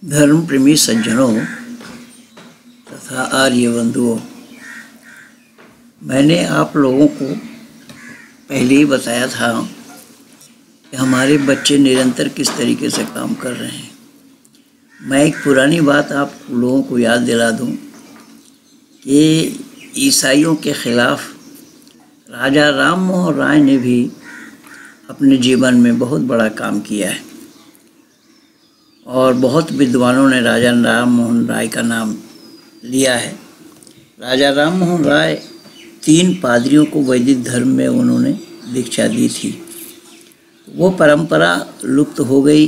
धर्म प्रेमी सज्जनों तथा आर्य बंधुओं, मैंने आप लोगों को पहले ही बताया था कि हमारे बच्चे निरंतर किस तरीके से काम कर रहे हैं। मैं एक पुरानी बात आप लोगों को याद दिला दूं कि ईसाइयों के खिलाफ राजा राम मोहन राय ने भी अपने जीवन में बहुत बड़ा काम किया है और बहुत विद्वानों ने राजा राम मोहन राय का नाम लिया है। राजा राम मोहन राय 3 पादरियों को वैदिक धर्म में उन्होंने दीक्षा दी थी। वो परंपरा लुप्त हो गई।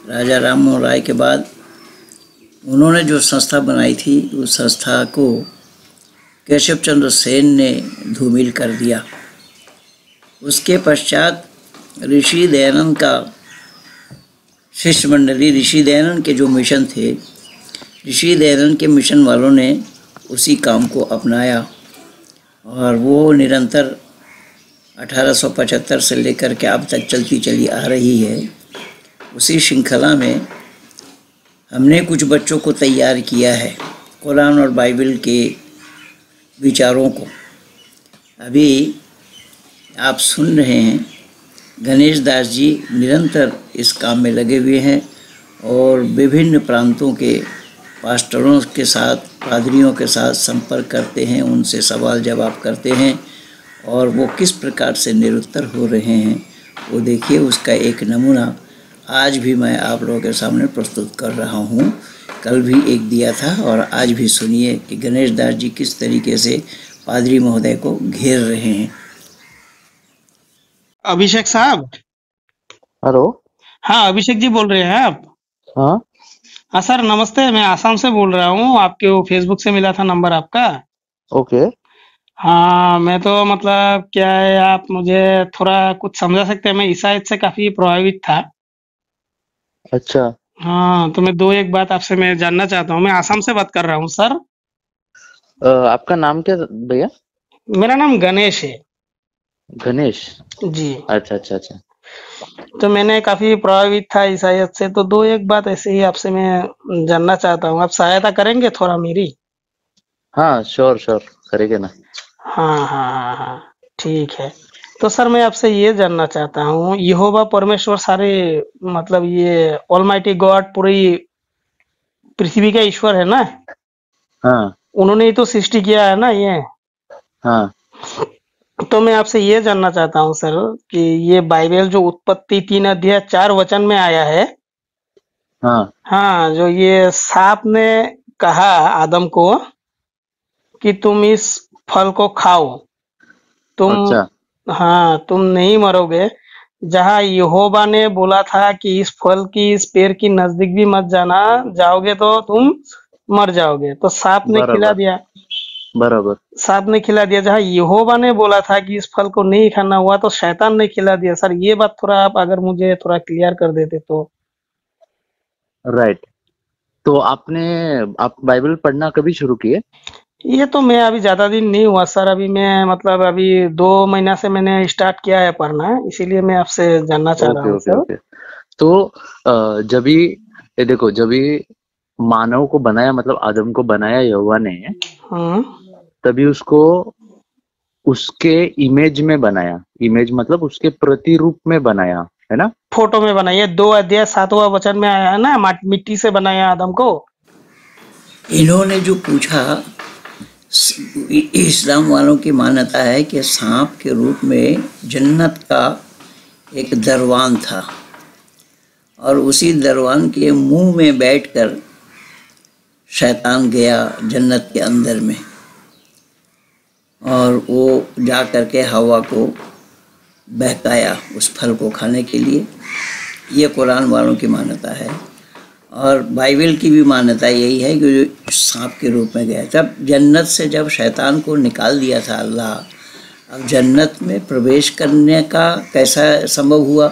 राजा राम मोहन राय के बाद उन्होंने जो संस्था बनाई थी उस संस्था को केशव चंद्र सेन ने धूमिल कर दिया। उसके पश्चात ऋषि दयानंद का शिष्य मंडली, ऋषि दयानंद के जो मिशन थे, ऋषि दयानंद के मिशन वालों ने उसी काम को अपनाया और वो निरंतर 1875 से लेकर के अब तक चलती चली आ रही है। उसी श्रृंखला में हमने कुछ बच्चों को तैयार किया है कुरान और बाइबल के विचारों को। अभी आप सुन रहे हैं गणेश दास जी निरंतर इस काम में लगे हुए हैं और विभिन्न प्रांतों के पास्टरों के साथ, पादरियों के साथ संपर्क करते हैं, उनसे सवाल जवाब करते हैं और वो किस प्रकार से निरुत्तर हो रहे हैं वो देखिए। उसका एक नमूना आज भी मैं आप लोगों के सामने प्रस्तुत कर रहा हूँ। कल भी एक दिया था और आज भी सुनिए कि गणेश दास जी किस तरीके से पादरी महोदय को घेर रहे हैं। अभिषेक साहब। हेलो। हाँ, अभिषेक जी बोल रहे हैं आप? हाँ हाँ सर, नमस्ते। मैं आसाम से बोल रहा हूँ। आपके वो फेसबुक से मिला था नंबर आपका। ओके। हाँ, मैं तो मतलब क्या है, आप मुझे थोड़ा कुछ समझा सकते हैं? मैं ईसाईयत से काफी प्रभावित था। अच्छा। हाँ, तो मैं 2-1 बात आपसे मैं जानना चाहता हूँ। मैं आसाम से बात कर रहा हूँ सर। आपका नाम क्या भैया? मेरा नाम गणेश है। गणेश जी। अच्छा अच्छा अच्छा। तो मैंने काफी प्रभावित था ईसाईयत से, तो 2-1 बात ऐसे ही आपसे मैं जानना चाहता हूँ। आप सहायता करेंगे थोड़ा मेरी? हाँ श्योर श्योर करेंगे ना। हाँ हाँ हाँ हाँ, ठीक है। तो सर मैं आपसे ये जानना चाहता हूँ, यहोवा परमेश्वर सारे मतलब ये ऑलमाइटी गॉड पूरी पृथ्वी का ईश्वर है ना? हाँ उन्होंने ही तो सृष्टि किया है ना ये। हाँ तो मैं आपसे ये जानना चाहता हूँ सर कि ये बाइबल जो उत्पत्ति 3 अध्याय 4 वचन में आया है, हाँ हाँ, जो ये सांप ने कहा आदम को कि तुम इस फल को खाओ, तुम, अच्छा हाँ, तुम नहीं मरोगे। जहाँ यहोवा ने बोला था कि इस फल की, इस पेड़ की नजदीक भी मत जाना, जाओगे तो तुम मर जाओगे। तो सांप ने खिला बराबर दिया, बराबर। सांप ने खिला दिया। जहाँ यहोवा ने बोला था कि इस फल को नहीं खाना हुआ तो शैतान ने खिला दिया। सर ये बात थोड़ा आप अगर मुझे थोड़ा क्लियर कर देते तो। राइट। तो आप बाइबल पढ़ना कभी शुरू किए? ये तो मैं अभी ज्यादा दिन नहीं हुआ सर। अभी मैं मतलब अभी 2 महीना से मैंने स्टार्ट किया है पढ़ना, इसीलिए मैं आपसे जानना चाह रहा ओके हूँ ओके सर। ओके। तो जब भी ये देखो, जब भी मानव को बनाया, मतलब आदम को बनाया यहोवा ने, हम्म। तभी उसको उसके इमेज में बनाया। इमेज मतलब उसके प्रतिरूप में बनाया, है ना? फोटो में बनाइए। 2 अध्याय 7वां वचन में आया है ना, मिट्टी से बनाया आदम को। इन्होंने जो पूछा, इस्लाम वालों की मान्यता है कि सांप के रूप में जन्नत का एक दरवान था और उसी दरवान के मुंह में बैठकर शैतान गया जन्नत के अंदर में और वो जा कर के हवा को बहकाया उस फल को खाने के लिए। ये कुरान वालों की मान्यता है और बाइबल की भी मान्यता यही है कि जो सांप के रूप में गया। जब जन्नत से जब शैतान को निकाल दिया था अल्लाह, अब जन्नत में प्रवेश करने का कैसा संभव हुआ?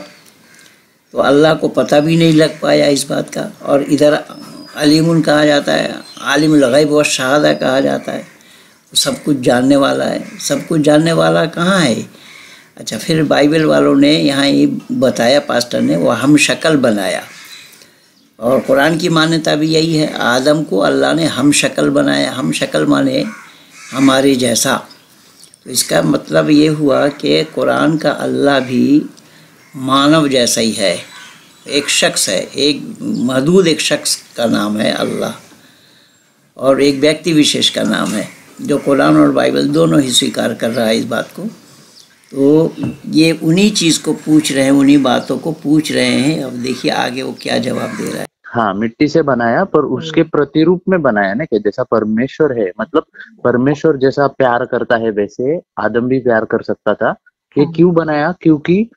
तो अल्लाह को पता भी नहीं लग पाया इस बात का। और इधर अलीमुन कहा जाता है, आलिमुल गैब व शहादा कहा जाता है, सब कुछ जानने वाला है। सब कुछ जानने वाला कहाँ है? अच्छा, फिर बाइबल वालों ने यहाँ ये बताया, पास्टर ने, वो हम शक्ल बनाया। और कुरान की मान्यता भी यही है, आदम को अल्लाह ने हम शक्ल बनाया। हम शक्ल माने हमारे जैसा। तो इसका मतलब ये हुआ कि कुरान का अल्लाह भी मानव जैसा ही है, एक शख्स है, एक महदूद एक शख्स का नाम है अल्लाह, और एक व्यक्ति विशेष का नाम है, जो कुरान और बाइबल दोनों ही स्वीकार कर रहा है इस बात को। तो ये उन्हीं चीज़ को पूछ रहे हैं, उन्हीं बातों को पूछ रहे हैं। अब देखिए आगे वो क्या जवाब दे रहा है। हाँ, मिट्टी से बनाया पर उसके प्रतिरूप में बनाया ना, कि जैसा परमेश्वर है, मतलब परमेश्वर जैसा प्यार करता है वैसे आदम भी प्यार कर सकता था। ये क्यों बनाया? क्योंकि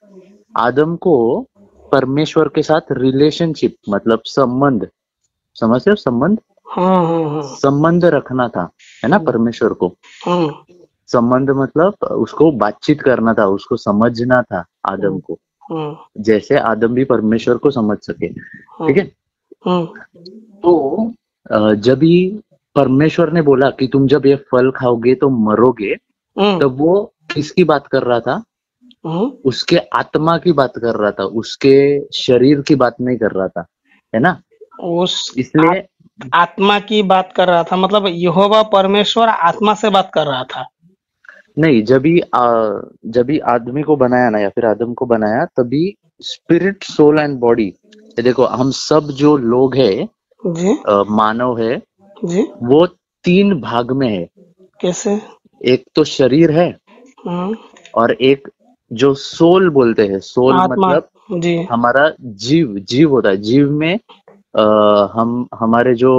आदम को परमेश्वर के साथ रिलेशनशिप, मतलब संबंध, समझते हो, संबंध, संबंध रखना था, है ना, परमेश्वर को। संबंध मतलब उसको बातचीत करना था, उसको समझना था आदम को, जैसे आदम भी परमेश्वर को समझ सके। ठीक है। तो जब ही परमेश्वर ने बोला कि तुम जब ये फल खाओगे तो मरोगे, तब वो किसकी बात कर रहा था? उसके आत्मा की बात कर रहा था, उसके शरीर की बात नहीं कर रहा था, है ना। इसलिए आत्मा की बात कर रहा था, मतलब यहोवा परमेश्वर आत्मा से बात कर रहा था। नहीं, जब ही आदमी को बनाया ना, या फिर आदम को बनाया, तभी स्पिरिट, सोल एंड बॉडी, देखो हम सब जो लोग हैं जी, मानव है जी, वो 3 भाग में है। कैसे? एक तो शरीर है, और एक जो सोल बोलते हैं, सोल मतलब जी, हमारा जीव होता है। जीव में हमारे जो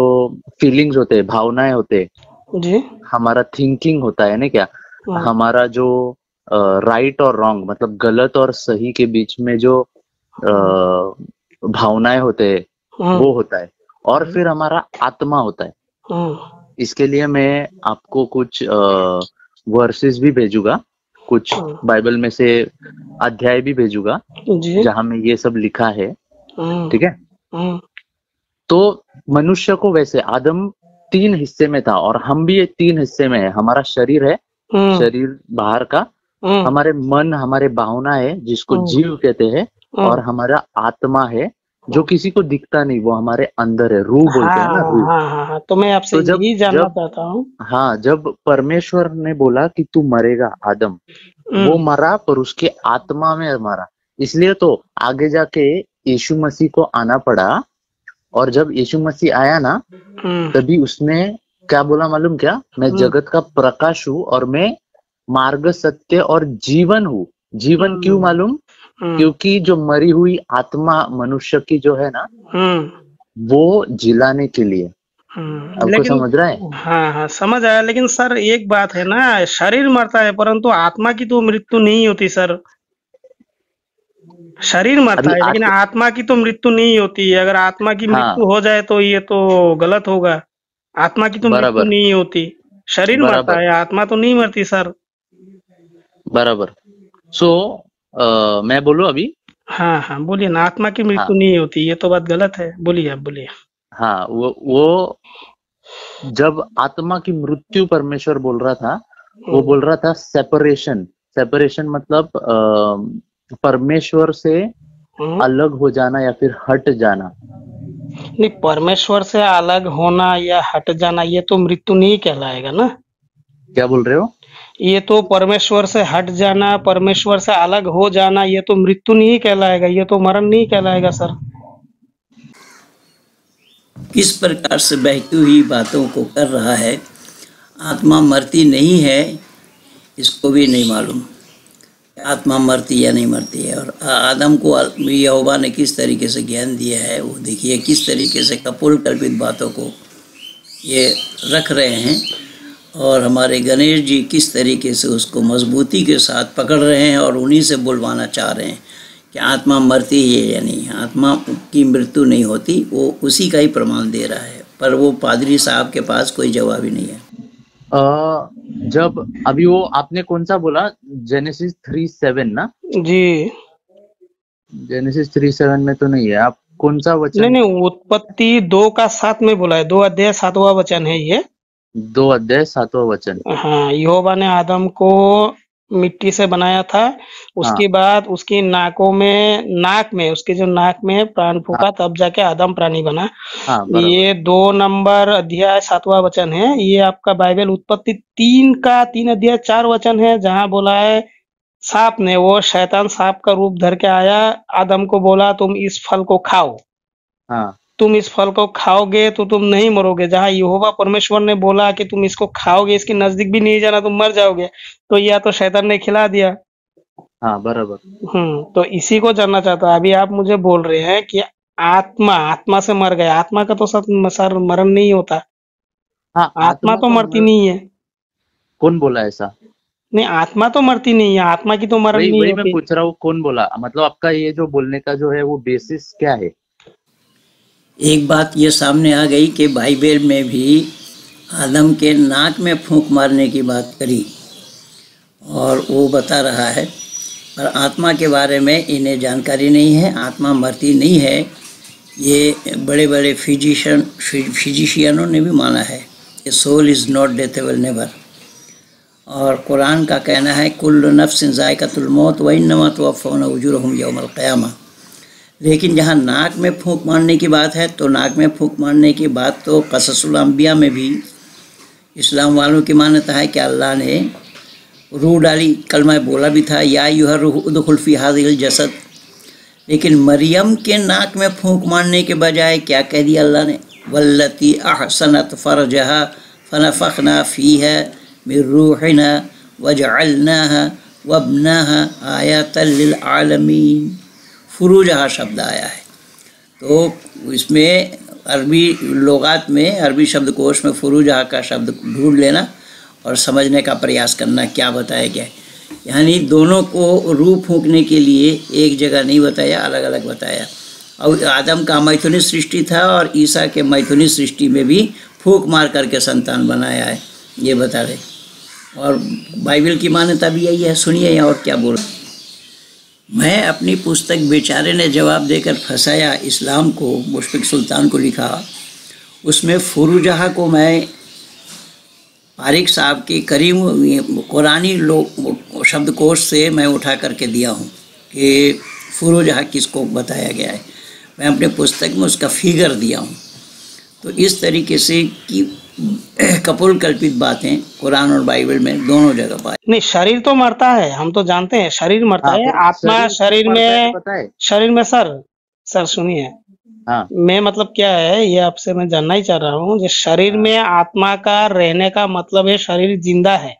फीलिंग्स होते हैं, भावनाएं होते हैं जी, हमारा थिंकिंग होता है ना, क्या हमारा जो राइट और रॉन्ग, मतलब गलत और सही के बीच में जो भावनाएं होते हैं वो होता है, और फिर हमारा आत्मा होता है। इसके लिए मैं आपको कुछ वर्सेस भी भेजूंगा, कुछ बाइबल में से अध्याय भी भेजूंगा जहां में ये सब लिखा है। ठीक है। तो मनुष्य को वैसे आदम 3 हिस्से में था, और हम भी ये 3 हिस्से में है। हमारा शरीर है, शरीर बाहर का, हमारे मन, हमारे भावना है जिसको जीव कहते हैं, और हमारा आत्मा है जो किसी को दिखता नहीं, वो हमारे अंदर है, रूह बोलते हैं ना, रूह। हाँ, तो मैं आपसे यही जानना चाहता हूँ। हाँ, जब परमेश्वर ने बोला कि तू मरेगा आदम, वो मरा, पर उसके आत्मा में मरा। इसलिए तो आगे जाके यीशु मसीह को आना पड़ा, और जब यीशु मसीह आया ना, तभी उसने क्या बोला मालूम क्या? मैं जगत का प्रकाश हूँ, और मैं मार्ग, सत्य और जीवन हूँ। जीवन क्यों मालूम? क्योंकि जो मरी हुई आत्मा मनुष्य की जो है ना, वो जिलाने के लिए। आपको समझ रहा है? हाँ, समझ आया। लेकिन सर एक बात है ना, शरीर मरता है परंतु आत्मा की तो मृत्यु नहीं होती सर। शरीर मरता है लेकिन आत्मा की तो मृत्यु नहीं होती है। अगर आत्मा की मृत्यु हो जाए तो ये तो गलत होगा। आत्मा की तो मृत्यु नहीं होती, शरीर मरता है, आत्मा तो नहीं मरती सर। बराबर। मैं बोलूं अभी? हाँ, बोलिए ना। आत्मा की मृत्यु नहीं होती, ये तो बात गलत है। बोलिए, आप बोलिए। हाँ, वो जब आत्मा की मृत्यु परमेश्वर बोल रहा था, वो बोल रहा था सेपरेशन मतलब परमेश्वर से अलग हो जाना या फिर हट जाना। नहीं, परमेश्वर से अलग होना या हट जाना ये तो मृत्यु नहीं कहलाएगा ना। क्या बोल रहे हो? ये तो परमेश्वर से हट जाना, परमेश्वर से अलग हो जाना, ये तो मृत्यु नहीं कहलाएगा, ये तो मरण नहीं कहलाएगा सर। किस प्रकार से बहती हुई बातों को कर रहा है। आत्मा मरती नहीं है, इसको भी नहीं मालूम आत्मा मरती या नहीं मरती है। और आदम को यहोवा ने किस तरीके से ज्ञान दिया है, वो देखिए किस तरीके से कपोल कल्पित बातों को ये रख रहे हैं, और हमारे गणेश जी किस तरीके से उसको मजबूती के साथ पकड़ रहे हैं और उन्हीं से बुलवाना चाह रहे हैं कि आत्मा मरती है या नहीं। आत्मा की मृत्यु नहीं होती, वो उसी का ही प्रमाण दे रहा है, पर वो पादरी साहब के पास कोई जवाब ही नहीं है। जब अभी वो आपने कौन सा बोला? जेनेसिस 3:7 ना जी? जेनेसिस 3:7 में तो नहीं है। आप कौन सा वचन? नहीं, उत्पत्ति 2:7 में बोला है। 2 अध्याय 7वां वचन है ये। 2 अध्याय 7वां वचन। हाँ, यहोवा ने आदम को मिट्टी से बनाया था। उसके बाद उसकी नाक में उसके जो नाक में प्राण फूका, तब जाके आदम प्राणी बना। हाँ बराबर। ये 2 नंबर अध्याय 7वां वचन है। ये आपका बाइबल उत्पत्ति 3 अध्याय 4 वचन है, जहाँ बोला है सांप ने, वो शैतान सांप का रूप धर के आया, आदम को बोला तुम इस फल को खाओ, हाँ तुम इस फल को खाओगे तो तुम नहीं मरोगे। जहाँ यहोवा परमेश्वर ने बोला कि तुम इसको खाओगे, इसके नजदीक भी नहीं जाना, तुम मर जाओगे, तो या तो शैतान ने खिला दिया। हाँ बराबर। तो इसी को जानना चाहता। अभी आप मुझे बोल रहे हैं कि आत्मा से मर गया। आत्मा का तो सर मरण नहीं होता। हाँ आत्मा तो का मरती नहीं है। कौन बोला ऐसा? नहीं, आत्मा तो मरती नहीं है, आत्मा की तो मरण नहीं वही मैं होती। पूछ रहा हूँ, कौन बोला? मतलब आपका ये जो बोलने का जो है वो बेसिस क्या है? एक बात ये सामने आ गई कि बाइबल में भी आदम के नाक में फूंक मारने की बात करी, और वो बता रहा है, पर आत्मा के बारे में इन्हें जानकारी नहीं है। आत्मा मरती नहीं है, ये बड़े बड़े फिजिशियनों ने भी माना है कि सोल इज़ नॉट डेथेबल नेवर। और कुरान का कहना है कुल्लु नफ्सिन ज़ायक़तुल मौत व इन्नमा तुवफ़्फ़ौना उजूरहुम यौमल क़ियामा। लेकिन जहाँ नाक में फूंक मारने की बात है, तो नाक में फूंक मारने की बात तो क़ससुल अंबिया में भी इस्लाम वालों की मान्यता है कि अल्लाह ने रूह डाली, कलमा बोला भी था, या अय्युहर रूह उदखुल फ़ी हाज़िहिल जसद। लेकिन मरियम के नाक में फूंक मारने के बजाय क्या कह दिया अल्लाह ने? वल्लती अहसनत फ़रजहा फ़नफ़ख़ना फ़ीहा मिन रूहिना वजअलनाहा वब्नाहा आयतल लिल आलमीन। फुरूजहा शब्द आया है। तो इसमें अरबी लुगात में, अरबी शब्दकोश में फुरूजहा का शब्द ढूंढ लेना और समझने का प्रयास करना क्या बताया गया है। यानी दोनों को रूह फूंकने के लिए एक जगह नहीं बताया, अलग अलग बताया। और आदम का मैथुनी सृष्टि था और ईसा के मैथुनी सृष्टि में भी फूंक मार करके संतान बनाया है, ये बता रहे। और बाइबल की मान्यता भी यही है। सुनिए और क्या बोल। मैं अपनी पुस्तक बेचारे ने जवाब देकर फंसाया इस्लाम को, मुशफिक सुल्तान को लिखा, उसमें फुरूजहा को मैं फारिक साहब के करीम कुरानी शब्दकोश से मैं उठा करके दिया हूँ कि फुरूजहा किसको बताया गया है। मैं अपने पुस्तक में उसका फिगर दिया हूँ। तो इस तरीके से कि कपोल कल्पित बातें कुरान और बाइबल में दोनों जगह पाए। नहीं, शरीर तो मरता है, हम तो जानते हैं शरीर मरता है। आत्मा शरीर में सर सुनिए। हाँ। मैं मतलब क्या है, ये आपसे मैं जानना ही चाह रहा हूँ। जो शरीर में आत्मा का रहने का मतलब है शरीर जिंदा है।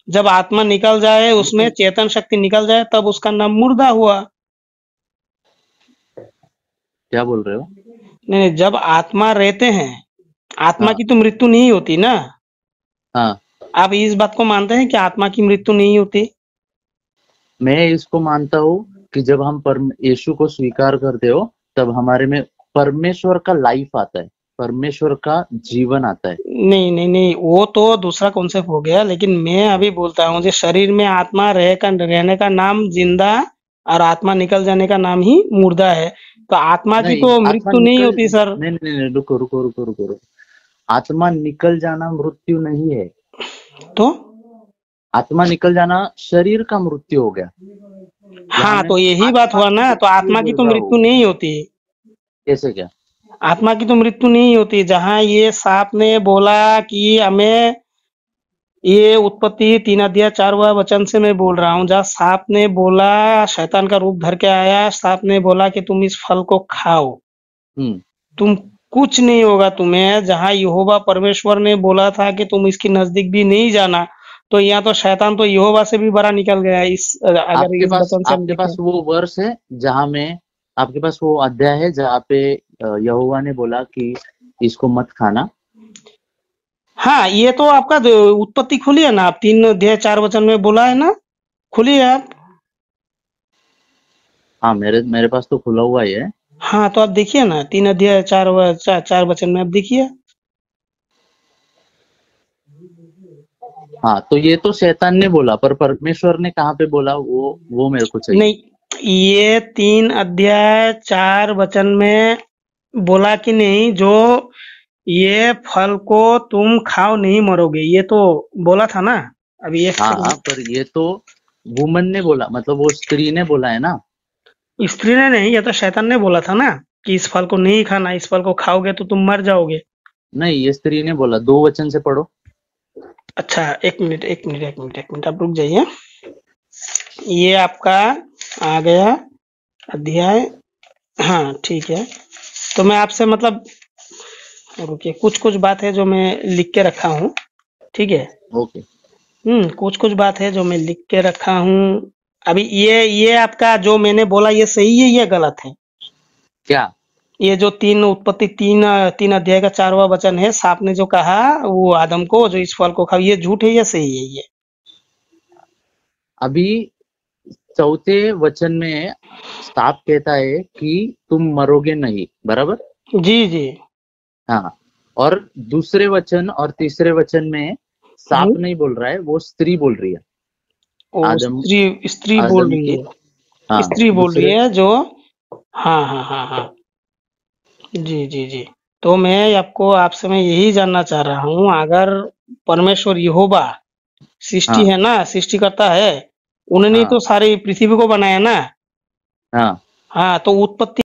जब आत्मा निकल जाए, उसमें चेतन शक्ति निकल जाए, तब उसका नाम मुर्दा हुआ। क्या बोल रहे हो? नहीं, जब आत्मा रहते हैं, आत्मा की तो मृत्यु नहीं होती ना। हाँ। आप इस बात को मानते हैं कि आत्मा की मृत्यु नहीं होती? मैं इसको मानता हूँ कि जब हम यीशु को स्वीकार करते हो, तब हमारे में परमेश्वर का लाइफ आता है, परमेश्वर का जीवन आता है। नहीं, वो तो दूसरा कॉन्सेप्ट हो गया। लेकिन मैं अभी बोलता हूँ, जो शरीर में आत्मा रहने का नाम जिंदा और आत्मा निकल जाने का नाम ही मुर्दा है। तो आत्मा की तो मृत्यु नहीं होती सर। नहीं, रुको। आत्मा निकल जाना मृत्यु नहीं है। तो आत्मा निकल जाना शरीर का मृत्यु हो गया। हाँ, तो यही बात हुआ ना। तो आत्मा की तो मृत्यु नहीं होती। कैसे? क्या आत्मा की तो मृत्यु नहीं होती। जहाँ ये सांप ने बोला कि हमें, ये उत्पत्ति 3 अध्याय 4वां वचन से मैं बोल रहा हूँ, जहाँ सांप ने बोला, शैतान का रूप धर के आया, सांप ने बोला कि तुम इस फल को खाओ, तुम कुछ नहीं होगा तुम्हें। जहाँ यहोवा परमेश्वर ने बोला था कि तुम इसके नजदीक भी नहीं जाना, तो यहाँ तो शैतान तो यहोवा से भी बड़ा निकल गया। आपके पास वो वर्ष है जहाँ में, आपके पास वो अध्याय है जहाँ पे यहोवा ने बोला कि इसको मत खाना? हाँ, ये तो आपका उत्पत्ति खुली है ना, आप 3 अध्याय 4 वचन में बोला है ना, खुली है आप। हाँ, मेरे पास तो खुला हुआ ही है। हाँ, तो आप देखिए ना, 3 अध्याय 4 वचन में आप देखिए। हाँ, तो ये तो शैतान ने बोला, पर परमेश्वर ने कहाँ पे बोला वो मेरे को चाहिए। नहीं, ये 3 अध्याय 4 वचन में बोला कि नहीं, जो ये फल को तुम खाओ नहीं मरोगे, ये तो बोला था ना। अभी हाँ, पर ये तो वुमन ने बोला, मतलब वो स्त्री ने बोला है ना। स्त्री ने नहीं, ये तो शैतान ने बोला था ना कि इस फल को नहीं खाना, इस फल को खाओगे तो तुम मर जाओगे। नहीं, ये स्त्री ने बोला, 2 वचन से पढ़ो। अच्छा, एक मिनट एक मिनट एक मिनट एक मिनट, आप रुक जाइए। ये आपका आ गया अध्याय, हाँ ठीक है। तो मैं आपसे मतलब, रुकिए, कुछ कुछ बात है जो मैं लिख के रखा हूँ, ठीक है। ओके। कुछ कुछ बात है जो मैं लिख के रखा हूँ। अभी ये आपका जो मैंने बोला ये सही है या गलत है? क्या? ये जो तीन उत्पत्ति तीन अध्याय का 4वां वचन है, सांप ने जो कहा वो आदम को जो इस फल को खाओ, ये झूठ है या सही है ये? अभी 4थे वचन में सांप कहता है कि तुम मरोगे नहीं, बराबर। जी जी। हाँ, और दूसरे वचन और तीसरे वचन में सांप हम्म, नहीं बोल रहा है, वो स्त्री बोल रही है। ओ आदम स्त्री स्त्री बोल आदम रही के, है, हाँ, स्त्री बोल रही दूसरे। है जो, हाँ हाँ हाँ हाँ, जी जी जी। तो मैं आपको आपसे मैं यही जानना चाह रहा हूँ, अगर परमेश्वर यहोवा सृष्टि हाँ है ना, सृष्टिकर्ता है, उन्होंने हाँ तो सारी पृथ्वी को बनाया ना। हाँ, हाँ, तो उत्पत्ति,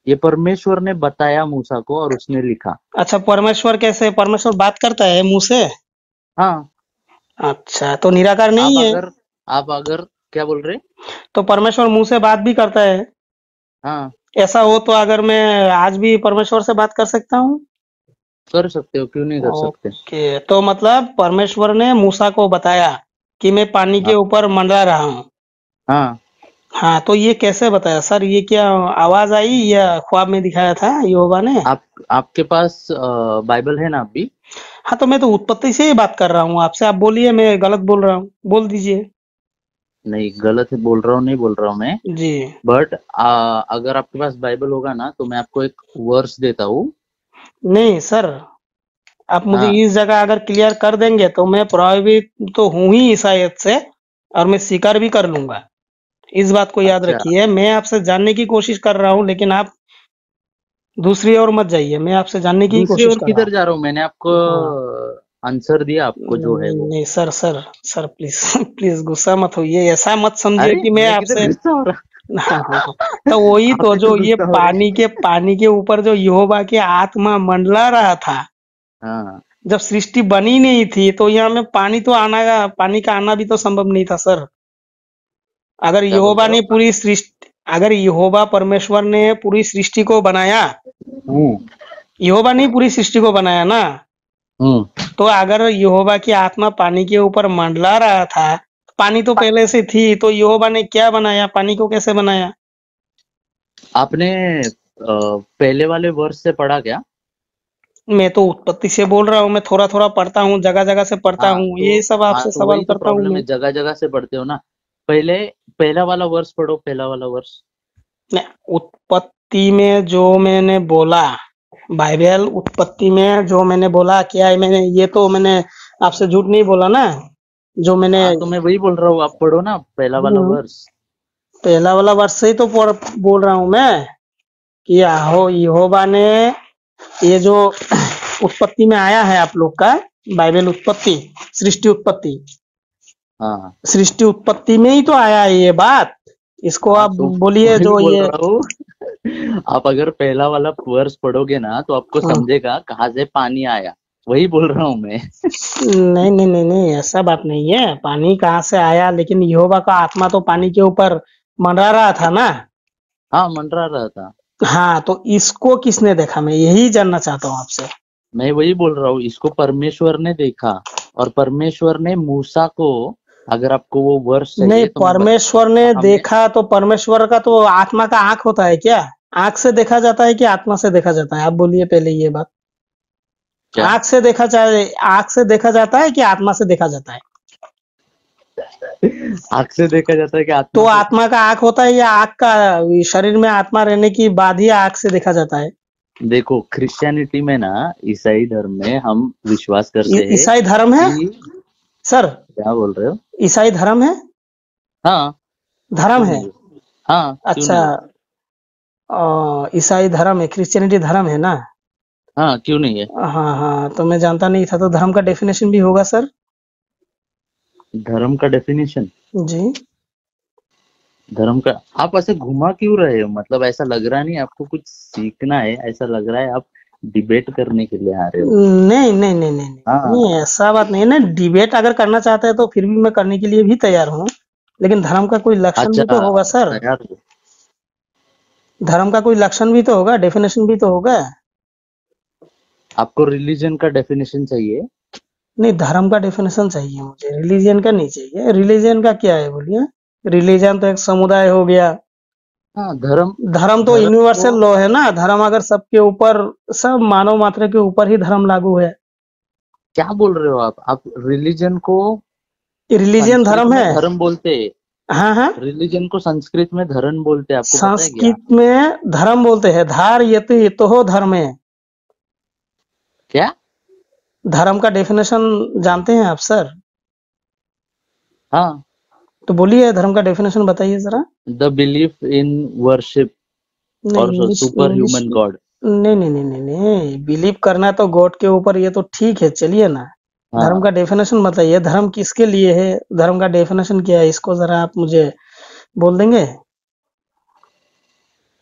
ये परमेश्वर ने बताया मूसा को और उसने लिखा। अच्छा परमेश्वर कैसे, परमेश्वर बात करता है मुंह से? हाँ। अच्छा, तो निराकार आप नहीं है? अगर आप अगर क्या बोल रहे? तो परमेश्वर मुंह से बात भी करता है? हाँ, ऐसा हो तो अगर मैं आज भी परमेश्वर से बात कर सकता हूँ? कर सकते हो, क्यों नहीं कर सकते। ओके, तो मतलब परमेश्वर ने मूसा को बताया कि मैं पानी के हाँ ऊपर मंडरा रहा हूँ। हाँ। हाँ, तो ये कैसे बताया सर? ये क्या आवाज आई या ख्वाब में दिखाया था यहोवा ने? आपके पास बाइबल है ना अभी? हाँ, तो मैं तो उत्पत्ति से ही बात कर रहा हूँ आपसे, आप बोलिए, मैं गलत बोल रहा हूँ, बोल दीजिए। नहीं, गलत है बोल रहा हूँ, नहीं बोल रहा हूँ मैं। जी। बट अगर आपके पास बाइबल होगा ना तो मैं आपको एक वर्स देता हूँ। नहीं सर, आप मुझे हाँ। इस जगह अगर क्लियर कर देंगे तो मैं प्रभावित तो हूँ ही ईसाइयत से, और मैं स्वीकार भी कर लूंगा। इस बात को याद अच्छा, रखिए, मैं आपसे जानने की कोशिश कर रहा हूँ, लेकिन आप दूसरी ओर मत जाइए, मैं आपसे जानने की ही दूसरी कोशिश ओर कर रहा किधर जा रहा हूँ? मैंने आपको हूँ। हाँ, आंसर दिया, आपको जो है नहीं वो। नहीं sir, sir sir please please गुस्सा मत होइए, ऐसा मत समझिए अरे, कि मैं मैं किधर आपसे, गुस्सा हो रहा? हाँ हाँ हाँ। तो वही आप तो, ही तो जो ये गुस्सा हो रहे। पानी के ऊपर जो यहोवा की आत्मा मंडला रहा था, हाँ, जब सृष्टि बनी नहीं थी, तो यहाँ में पानी का आना भी तो संभव नहीं था सर। अगर क्या बोल यहोवा रहे ने हो? पूरी सृष्टि, अगर यहोवा परमेश्वर ने पूरी सृष्टि को बनाया, हम्म यहोवा ने पूरी सृष्टि को बनाया ना, हम्म। तो अगर यहोवा की आत्मा पानी के ऊपर मंडला रहा था, पानी तो पहले से थी, तो यहोवा ने क्या बनाया, पानी को कैसे बनाया? आपने पहले वाले वर्ष से पढ़ा क्या? मैं तो उत्पत्ति से बोल रहा हूँ, मैं थोड़ा थोड़ा पढ़ता हूँ, जगह जगह से पढ़ता हाँ हूँ, तो ये सब हाँ आपसे तो सवाल वही तो करता हूँ प्रॉब्लम मैं। है, जगह जगह से पढ़ते हो ना। पहले पहला वाला वर्ष पढ़ो, पहला वाला वर्ष। मैं उत्पत्ति में जो मैंने बोला, बाइबल उत्पत्ति में जो मैंने बोला, क्या है, मैंने ये तो मैंने आपसे झूठ नहीं बोला ना, जो मैंने, हाँ, तो मैं वही बोल रहा हूँ, आप पढ़ो ना पहला वाला वर्ष। पहला वाला वर्ष से ही तो बोल रहा हूँ मैं, कि आहो यहोवा ने, ये जो उत्पत्ति में आया है आप लोग का बाइबल उत्पत्ति, सृष्टि उत्पत्ति, हाँ सृष्टि उत्पत्ति में ही तो आया है ये बात। इसको हाँ, आप तो बोलिए वही जो बोल ये, रहा हूँ। आप अगर पहला वाला वर्ष पढ़ोगे ना तो आपको समझेगा कहाँ से पानी आया। वही बोल रहा हूँ मैं। नहीं नहीं नहीं नहीं, ऐसा बात नहीं है, पानी कहाँ से आया, लेकिन यहोवा का आत्मा तो पानी के ऊपर मंडरा रहा था ना। हाँ, मंडरा रहा था। हाँ, तो इसको किसने देखा, मैं यही जानना चाहता हूँ आपसे। मैं वही बोल रहा हूँ, इसको परमेश्वर ने देखा। और परमेश्वर ने मूसा को, अगर आपको वो वर्ष नहीं, चाहिए तो मैं परमेश्वर ने हमने देखा तो परमेश्वर का तो आत्मा का आंख होता है क्या? आंख से देखा जाता है कि आत्मा से देखा जाता है? आप बोलिए पहले ये बात। क्या? आंख से देखा जाता है कि आत्मा से देखा जाता है? आंख से देखा जाता है कि तो आत्मा से? आत्मा का आंख होता है या आंख का, शरीर में आत्मा रहने की बाद ही आंख से देखा जाता है? देखो, क्रिश्चियनिटी में ना, ईसाई धर्म में हम विश्वास करते हैं ईसाई धर्म है कि, सर? क्या बोल रहे हो? ईसाई धर्म है? हाँ, धर्म क्यों है? नहीं है? हाँ, क्यों अच्छा, नहीं है? ईसाई धर्म है, क्रिश्चियनिटी धर्म है ना? हाँ, क्यों नहीं है? हाँ हाँ, तो मैं जानता नहीं था, तो धर्म का डेफिनेशन भी होगा सर? धर्म का डेफिनेशन? जी। धर्म का आप ऐसे घुमा क्यों रहे हो? मतलब ऐसा लग रहा नहीं आपको कुछ सीखना है, ऐसा लग रहा है आप डिबेट करने के लिए आ रहे हो। नहीं नहीं नहीं नहीं हाँ नहीं, ऐसा बात नहीं है ना। डिबेट अगर करना चाहते हैं तो फिर भी मैं करने के लिए भी तैयार हूँ, लेकिन धर्म का कोई लक्षण अच्छा, भी तो होगा सर। तैयार हो। धर्म का कोई लक्षण भी तो होगा, डेफिनेशन भी तो होगा। आपको रिलीजन का डेफिनेशन चाहिए? नहीं, धर्म का डेफिनेशन चाहिए मुझे, रिलीजन का नहीं चाहिए। रिलीजन का क्या है बोलिए? रिलीजन तो एक समुदाय हो गया। हाँ, धर्म। धर्म तो धर्म यूनिवर्सल को लॉ है ना। धर्म अगर सबके ऊपर, सब मानव मात्र के ऊपर ही धर्म लागू है। क्या बोल रहे हो आप रिलीजन को रिलीजन संस्कृत धर्म में है। धर्म बोलते हैं। हाँ हाँ, रिलीजन को संस्कृत में धर्म बोलते हैं, आपको पता है क्या? संस्कृत में धर्म बोलते हैं। धार यतो हो धर्म है। क्या? धर्म का डेफिनेशन जानते हैं आप सर? हाँ, तो बोलिए, धर्म का डेफिनेशन बताइए जरा। द बिलीफ इन वर्शिप नहीं, और English super English human God. नहीं नहीं नहीं नहीं नहीं, बिलीव करना तो गॉड के ऊपर, ये तो ठीक है, चलिए ना। धर्म हाँ, का डेफिनेशन बताइए, धर्म किसके लिए है, धर्म का डेफिनेशन क्या है, इसको जरा आप मुझे बोल देंगे?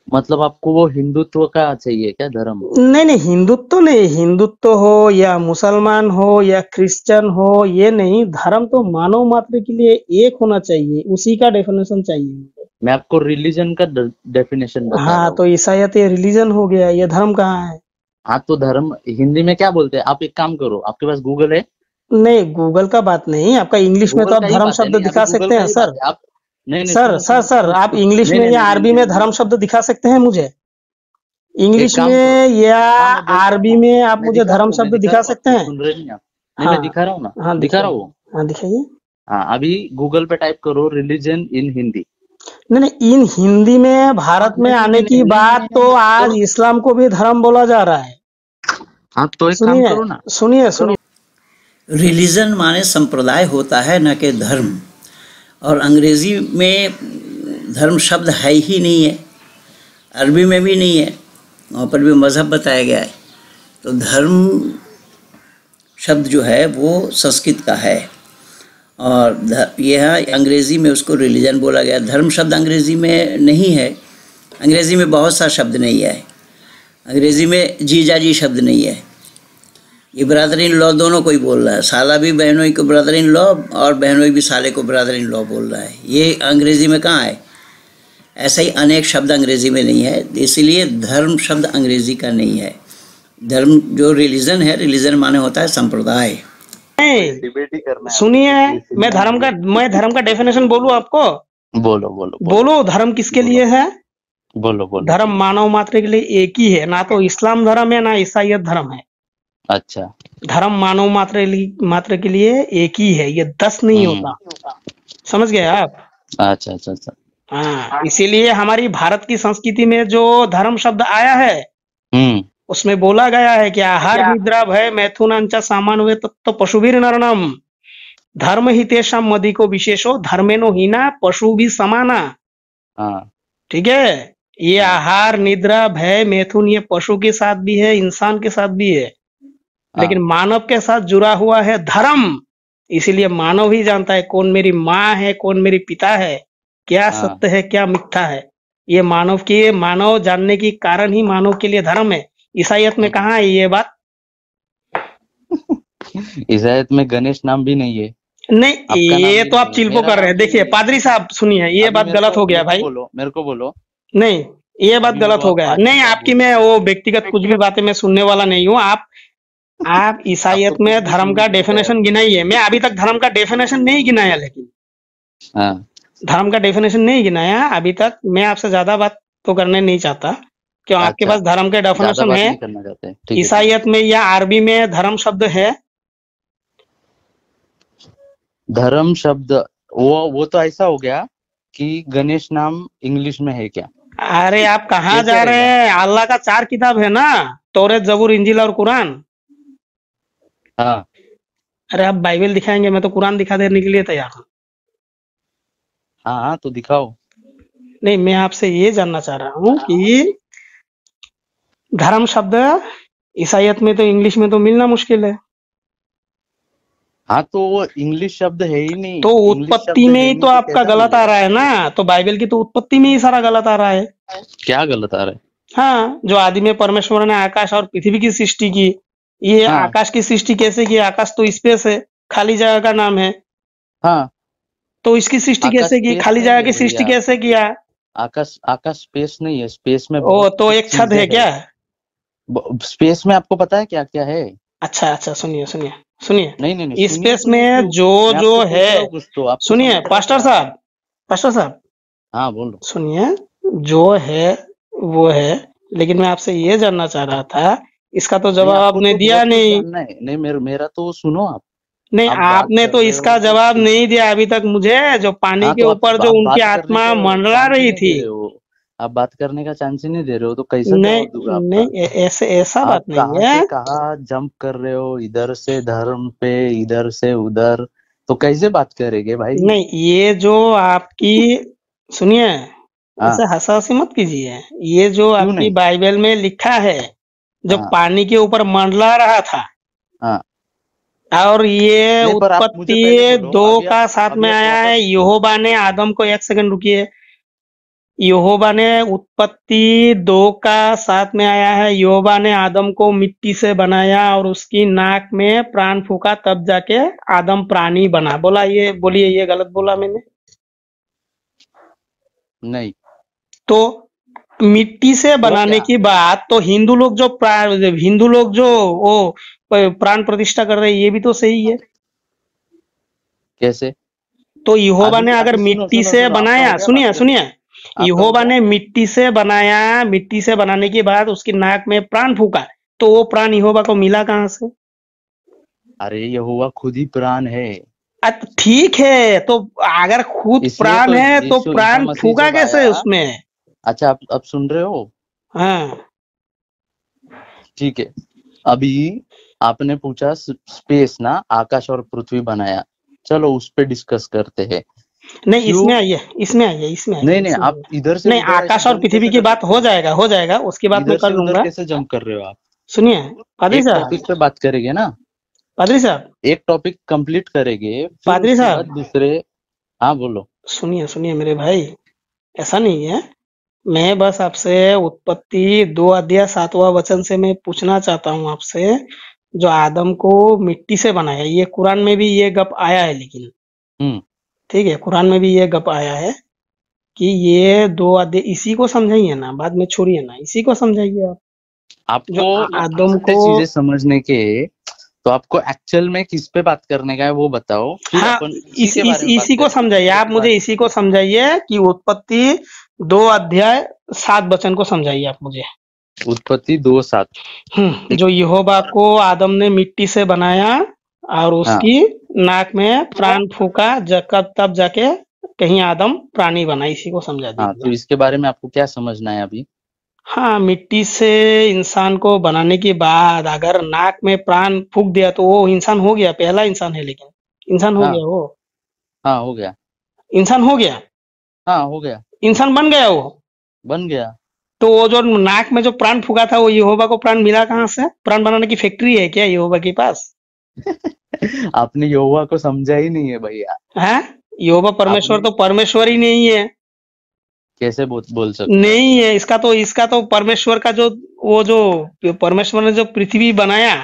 मतलब आपको वो हिंदुत्व का चाहिए क्या धर्म? नहीं नहीं, हिंदुत्व नहीं। हिंदुत्व हो या मुसलमान हो या क्रिश्चियन हो, ये नहीं। धर्म तो मानव मात्र के लिए एक होना चाहिए, उसी का डेफिनेशन चाहिए मुझे। मैं आपको रिलीजन का डेफिनेशन बता रहा हाँ, हूँ। तो ईसाईयत ये रिलीजन हो गया, ये धर्म कहाँ है? हाँ, तो धर्म हिंदी में क्या बोलते हैं? आप एक काम करो, आपके पास गूगल है? नहीं, गूगल का बात नहीं, आपका इंग्लिश में तो गूगल आप का ही धर्म बात है, शब्द नहीं अभी दिखा गूगल सकते का हैं ही सर। बात है। आप नहीं नहीं, सर सुनो सर सुनो सर, सुनो आप सुनो। इंग्लिश नहीं में नहीं या नहीं नहीं अरबी नहीं में नहीं धर्म नहीं। शब्द दिखा सकते हैं मुझे? एक इंग्लिश काम करो। में या हाँ, मैं बोलता हूँ अरबी ना। में आप मैं मुझे दिखा रहा धर्म हूँ, मैं शब्द दिखा दिखा रहा हूँ, सकते आपको हैं? सुन रहे नहीं आप? नहीं, हाँ मैं दिखा रहा हूँ ना। हाँ, दिखा रहा दिखाइए। हूँ। हाँ, दिखाइए। हाँ, अभी गूगल पे टाइप करो रिलीजन इन हिंदी। नहीं नहीं, इन हिंदी में हाँ, भारत में नहीं नहीं आने नहीं की नहीं नहीं नहीं बात नहीं तो नहीं, आज करो। इस्लाम को भी धर्म बोला जा रहा है। हाँ, तो एक काम सुनिए करो ना। सुनिए करो। सुनिए। रिलीजन माने संप्रदाय होता है, न कि धर्म। और अंग्रेजी में धर्म शब्द है ही नहीं है, अरबी में भी नहीं है, वहाँ पर भी मज़हब बताया गया है। तो धर्म शब्द जो है वो संस्कृत का है, और यह अंग्रेज़ी में उसको रिलीजन बोला गया। धर्म शब्द अंग्रेज़ी में नहीं है, अंग्रेज़ी में बहुत सा शब्द नहीं है। अंग्रेज़ी में जीजा जी शब्द नहीं है। ये ब्रदर इन लॉ दोनों को ही बोल रहा है, साला भी बहनोई को ब्रदर इन लॉ और बहनोई भी साले को ब्रदर इन लॉ बोल रहा है। ये अंग्रेज़ी में कहाँ है? ऐसा ही अनेक शब्द अंग्रेज़ी में नहीं है, इसलिए धर्म शब्द अंग्रेज़ी का नहीं है। धर्म जो रिलीजन है, रिलीजन माने होता है संप्रदाय। नहीं, डिबेट ही करना है सुनिए, आपको, मैं धर्म का डेफिनेशन बोलूं आपको? बोलो बोलो बोलो। बोलो, धर्म किसके बोलो लिए है? बोलो बोलो। धर्म मानव मात्र के लिए एक ही है, ना तो इस्लाम धर्म है ना ईसाईयत धर्म है। अच्छा। धर्म मानव मात्र के लिए एक ही है, ये 10 नहीं होता। समझ गए आप? अच्छा अच्छा अच्छा। हाँ, इसीलिए हमारी भारत की संस्कृति में जो धर्म शब्द आया है, उसमें बोला गया है कि आहार निद्रा भय मैथुनांच सामान्य तत्व पशुभिर नरणम धर्म हितेशम मदिको विशेषो धर्मेनो हीना पशु भी समाना। हाँ ठीक है, ये आहार निद्रा भय मैथुन ये पशु के साथ भी है, इंसान के साथ भी है, लेकिन मानव के साथ जुड़ा हुआ है धर्म। इसीलिए मानव ही जानता है कौन मेरी माँ है, कौन मेरी पिता है, क्या सत्य है, क्या मिथ्या है। ये मानव जानने की कारण ही मानव के लिए धर्म है। ईसाईयत में कहाँ है ये बात? ईसाईयत में गणेश नाम भी नहीं है। नहीं, ये तो आप चिल्पो कर रहे हैं। देखिए पादरी साहब, सुनिए, ये बात गलत हो गया भाई। मेरे को बोलो। नहीं, ये बात गलत हो गया। नहीं, आपकी मैं वो व्यक्तिगत कुछ भी बातें मैं सुनने वाला नहीं हूँ। आप ईसाईयत में धर्म का डेफिनेशन गिनाइए। मैं अभी तक धर्म का डेफिनेशन नहीं गिनाया, लेकिन धर्म का डेफिनेशन नहीं गिनाया अभी तक। मैं आपसे ज्यादा बात तो करने नहीं चाहता, क्यों आपके पास धर्म के डेफिनेशन है। ईसाईयत में या अरबी में धर्म शब्द है? धर्म शब्द वो तो ऐसा हो गया कि गणेश नाम इंग्लिश में है क्या? अरे आप कहाँ जा रहे हैं? अल्लाह का 4 किताब है ना, तौरेत, जबूर, इंजील और कुरान। हाँ। अरे आप बाइबल दिखाएंगे, मैं तो कुरान दिखा देने के लिए तैयार हूँ। हाँ तो दिखाओ। नहीं, मैं आपसे ये जानना चाह रहा हूँ कि धर्म शब्द ईसाईयत में तो इंग्लिश में तो मिलना मुश्किल है। हाँ तो वो इंग्लिश शब्द है ही नहीं, तो इंग्लिश उत्पत्ति शब्द में है ही नहीं तो तो आपका कैसा गलत आ बोलेगा? रहा है ना, तो बाइबल की तो उत्पत्ति में ही सारा गलत आ रहा है। क्या गलत आ रहा है? हाँ, जो आदि में परमेश्वर ने आकाश और पृथ्वी की सृष्टि की, ये हाँ आकाश की सृष्टि कैसे की? आकाश तो स्पेस है, खाली जगह का नाम है। हाँ। तो इसकी सृष्टि आकाश कैसे की? स्पेस खाली नहीं जगह है की सृष्टि भैया। कैसे किया? आकाश आकाश स्पेस नहीं है, स्पेस में ओ, बहुत तो कुछ एक छत चीजें है है। क्या? स्पेस में आपको पता है क्या क्या है? अच्छा अच्छा, सुनिए सुनिए सुनिए, नहीं नहीं नहीं, सुनिए स्पेस सुनिए में क्यों? जो मैं जो आपसे है, पूछ रहा हूँ कुछ तो आपको सुनिए समझ रहा है पास्टर क्या? साहब, पास्टर साहब हाँ बोलो। सुनिए, जो है वो है, लेकिन मैं आपसे ये जानना चाह रहा था, इसका तो नहीं जवाब आपको आपने तो दिया बहुत कुछ नहीं। जानना है। नहीं मेरा मेरा तो सुनो आप। नहीं, आप बात आपने कर तो रहे इसका हो तो जवाब नहीं दिया अभी तक मुझे, जो पानी हाँ के तो ऊपर जो आप उनकी बात करने आत्मा का मंडरा चांस ही रही नहीं थी। दे रहे हो। आप बात करने का चांस ही नहीं दे रहे हो तो कैसा नहीं जवाब दूंगा आपका? नहीं, ऐसे ऐसा आप बात नहीं कहाँ है। से कहाँ जंप कर रहे हो, इधर से धर्म पे, इधर से उधर, तो कैसे बात करेंगे भाई? नहीं, ये जो आपकी, सुनिए, हाँ। ऐसे हंसाहंसी मत कीजिए। ये जो क्यों आपकी नहीं? बाइबल में लिखा है, जो हाँ पानी के ऊपर मंडला रहा था, हाँ। और ये नहीं पर आप मुझे पहले उत्पत्ति बोलो, 2 का साथ अभी में आप आया है। वापस। यहोवा ने आदम को, एक सेकंड रुकिए, यहोवा ने उत्पत्ति 2 का साथ में आया है, यहोवा ने आदम को मिट्टी से बनाया और उसकी नाक में प्राण फूका, तब जाके आदम प्राणी बना। बोला ये, बोलिए ये गलत बोला मैंने? नहीं। तो मिट्टी से तो बनाने क्या? की बात तो हिंदू लोग जो वो प्राण प्रतिष्ठा कर रहे हैं, ये भी तो सही है। कैसे? तो यहोवा अभी ने अगर अभी सुनो मिट्टी सुनो से सुनो, आपका हो बनाया, गया बात सुनिए करने? सुनिए, आपका हो यहोवा गया? ने मिट्टी से बनाया, मिट्टी से बनाने के बाद उसकी नाक में प्राण फूका, तो वो प्राण यहोवा को मिला कहाँ से? अरे यहोवा खुद ही प्राण है। ठीक है, तो अगर खुद इसलिए प्राण तो है तो यीशु ईसा प्राण मसीह फूका जब आया। कैसे उसमें? अच्छा आप सुन रहे हो? हाँ। ठीक है। अभी आपने पूछा स्पेस ना, आकाश और पृथ्वी बनाया। चलो उस पे डिस्कस करते हैं। नहीं, क्यों? इसमें आइए, इसमें आइए, इसमें आइए, नहीं नहीं, इसमें आप आइए। इधर से नहीं, उधर ऐसे आकाश और जंप पृथ्वी कैसे की कर बात सकते हो हो? जाएगा, हो जाएगा, उसकी बात मैं इधर कर से उधर लूंगा। कैसे जंप कर रहे हो आप? सुनिए पादरी एक साहब, टॉपिक पे बात करेंगे ना। पादरी साहब, एक टॉपिक कंप्लीट करेंगे फिर पादरी उसके बाद साहब, दूसरे। हाँ बोलो। सुनिए सुनिए मेरे भाई, ऐसा नहीं है। मैं बस आपसे उत्पत्ति 2 अध्याय 7वां वचन से मैं पूछना चाहता हूँ आपसे, जो आदम को मिट्टी से बनाया, ये कुरान में भी ये गप आया है, लेकिन हम्म। ठीक है, कुरान में भी ये गप आया है कि ये 2 अध्याय, इसी को समझाइए ना, बाद में छोड़िए ना, इसी को समझाइए आप। जो आपको आदम इतने को, चीजें समझने के, तो आपको एक्चुअल में किस पे बात करने का है वो बताओ, फिर हाँ, अपन उसी के बारे में बात इसी को करेंगे, समझाइए दूसरे आप, के मुझे बारे में इसी नहीं। को समझाइए कि उत्पत्ति 2 अध्याय 7 वचन को समझाइए आप मुझे। उत्पत्ति 2:7। जो यहोवा को आदम ने मिट्टी से बनाया और हाँ उसकी नाक में प्राण फूका, तब जाके कहीं आदम प्राणी बना, इसी को समझा हाँ, दीजिए। तो इसके बारे में आपको क्या समझना है अभी? हाँ, मिट्टी से इंसान को बनाने के बाद अगर नाक में प्राण फूक दिया तो वो इंसान हो गया, पहला इंसान है, लेकिन इंसान हो हाँ गया वो, हाँ हो गया। इंसान हो गया, हाँ हो गया। इंसान बन गया वो। बन गया। तो वो जो नाक में जो प्राण फूका था, वो यहोवा को प्राण मिला कहाँ से? प्राण बनाने की फैक्ट्री है क्या यहोवा के पास? आपने यहोवा को समझा ही नहीं है भैया। है, यहोवा परमेश्वर आपने तो परमेश्वर ही नहीं है। कैसे बोल सकते हो? नहीं है, इसका तो परमेश्वर का जो, वो जो परमेश्वर ने जो पृथ्वी बनाया,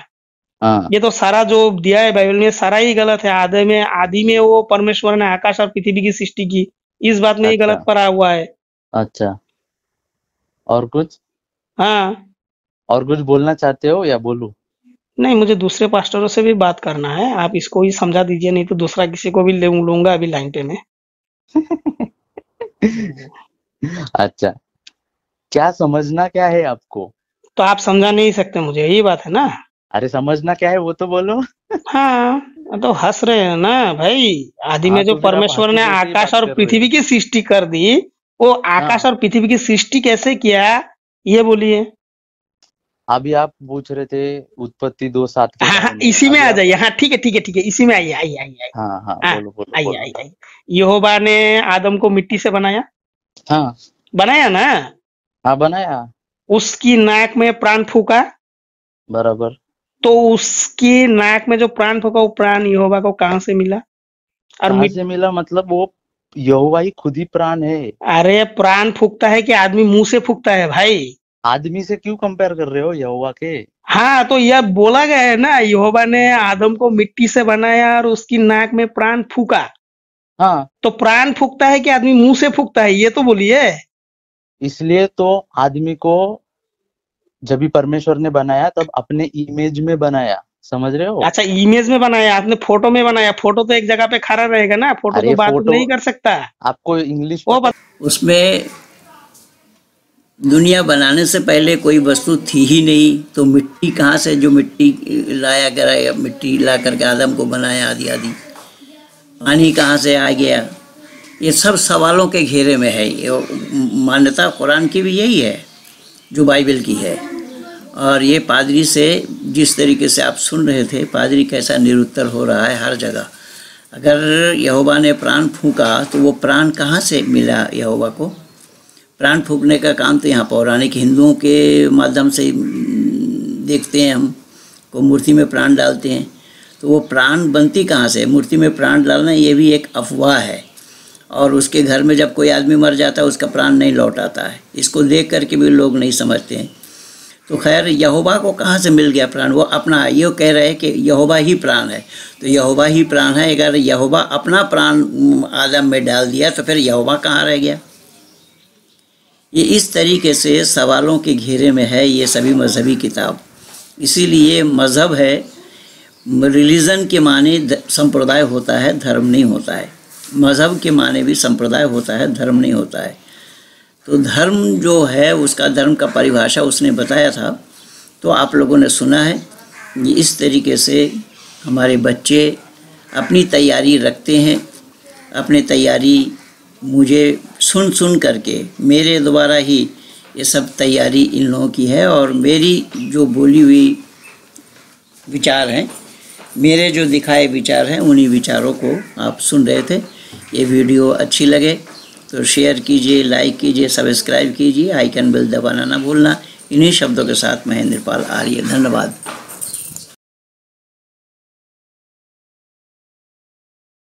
हाँ। ये तो सारा जो दिया है बाइबल में सारा ही गलत है। आदि में वो परमेश्वर ने आकाश और पृथ्वी की सृष्टि की, इस बात में ही अच्छा गलत पड़ा हुआ है। अच्छा। और कुछ? हाँ। और कुछ बोलना चाहते हो या बोलूं? नहीं, मुझे दूसरे पास्टरों से भी बात करना है, आप इसको ही समझा दीजिए, नहीं तो दूसरा किसी को भी लूंगा अभी लाइन पे मैं। अच्छा, क्या समझना क्या है आपको? तो आप समझा नहीं सकते मुझे, यही बात है ना? अरे समझना क्या है वो तो बोलो। हाँ, तो हंस रहे हैं ना भाई। आदि में हाँ जो तो फिर आप परमेश्वर हंसी ने जैसे ही आकाश बात और कर रहे पृथ्वी हो। की सृष्टि कर दी, वो आकाश हाँ। और पृथ्वी की सृष्टि कैसे किया, ये बोलिए। अभी आप पूछ रहे थे उत्पत्ति 2:7 के हाँ हाँ, बारे में, इसी में अभी आ आप। जाइए। हाँ ठीक है, ठीक है, ठीक है, इसी में आइए, आइए आइए आइए। हाँ हाँ हाँ, बोलो बोलो आइए बोलो। आइए आइए। यहोवा ने आदम को मिट्टी से बनाया, हाँ बनाया ना? हाँ बनाया। उसकी नाक में प्राण फूका, बराबर। तो उसकी नाक में जो प्राण फूका वो प्राण यहोवा को कहाँ से मिला? और कहाँ से मिला मतलब वो यहोवा ही खुद ही प्राण है। अरे प्राण फूकता है कि आदमी मुंह से फूकता है भाई? आदमी से क्यों कंपेयर कर रहे हो यहोवा के? हाँ तो यह बोला गया है ना, यहोवा ने आदम को मिट्टी से बनाया और उसकी नाक में प्राण फूका। हाँ, तो प्राण फूकता है कि आदमी मुंह से फूकता है, ये तो बोलिए। इसलिए तो आदमी को जब भी परमेश्वर ने बनाया तब अपने इमेज में बनाया, समझ रहे हो? अच्छा इमेज में बनाया, आपने फोटो में बनाया? फोटो तो एक जगह पे खड़ा रहेगा ना, फोटो अरे तो बात फोटो नहीं कर सकता। आपको इंग्लिश वो उसमें दुनिया बनाने से पहले कोई वस्तु थी ही नहीं, तो मिट्टी कहाँ से, जो मिट्टी लाया गया, मिट्टी ला करके आदम को बनाया आदि आदि, पानी कहाँ से आ गया, ये सब सवालों के घेरे में है। ये मान्यता कुरान की भी यही है जो बाइबल की है। और ये पादरी से जिस तरीके से आप सुन रहे थे, पादरी कैसा निरुत्तर हो रहा है हर जगह। अगर यहोवा ने प्राण फूका तो वो प्राण कहाँ से मिला यहोवा को? प्राण फूकने का काम तो यहाँ पौराणिक हिंदुओं के माध्यम से देखते हैं, हम को मूर्ति में प्राण डालते हैं, तो वो प्राण बनती कहाँ से? मूर्ति में प्राण डालना ये भी एक अफवाह है। और उसके घर में जब कोई आदमी मर जाता है उसका प्राण नहीं लौट आता है, इसको देख करके भी लोग नहीं समझते हैं। तो खैर यहोवा को कहाँ से मिल गया प्राण? वो अपना ये कह रहे हैं कि यहोवा ही प्राण है, तो यहोवा ही प्राण है। अगर यहोवा अपना प्राण आदम में डाल दिया तो फिर यहोवा कहाँ रह गया? ये इस तरीके से सवालों के घेरे में है ये सभी मजहबी किताब। इसीलिए मज़हब है, रिलीजन के माने संप्रदाय होता है, धर्म नहीं होता है। मज़हब के माने भी संप्रदाय होता है, धर्म नहीं होता है। तो धर्म जो है उसका, धर्म का परिभाषा उसने बताया था, तो आप लोगों ने सुना है। ये इस तरीके से हमारे बच्चे अपनी तैयारी रखते हैं। अपनी तैयारी मुझे सुन करके, मेरे द्वारा ही ये सब तैयारी इन लोगों की है। और मेरी जो बोली हुई विचार हैं, मेरे जो दिखाए विचार हैं, उन्हीं विचारों को आप सुन रहे थे। ये वीडियो अच्छी लगे तो शेयर कीजिए, लाइक कीजिए, सब्सक्राइब कीजिए, आइकन बेल दबाना ना भूलना। इन्हीं शब्दों के साथ महेंद्र पाल आर्य, धन्यवाद।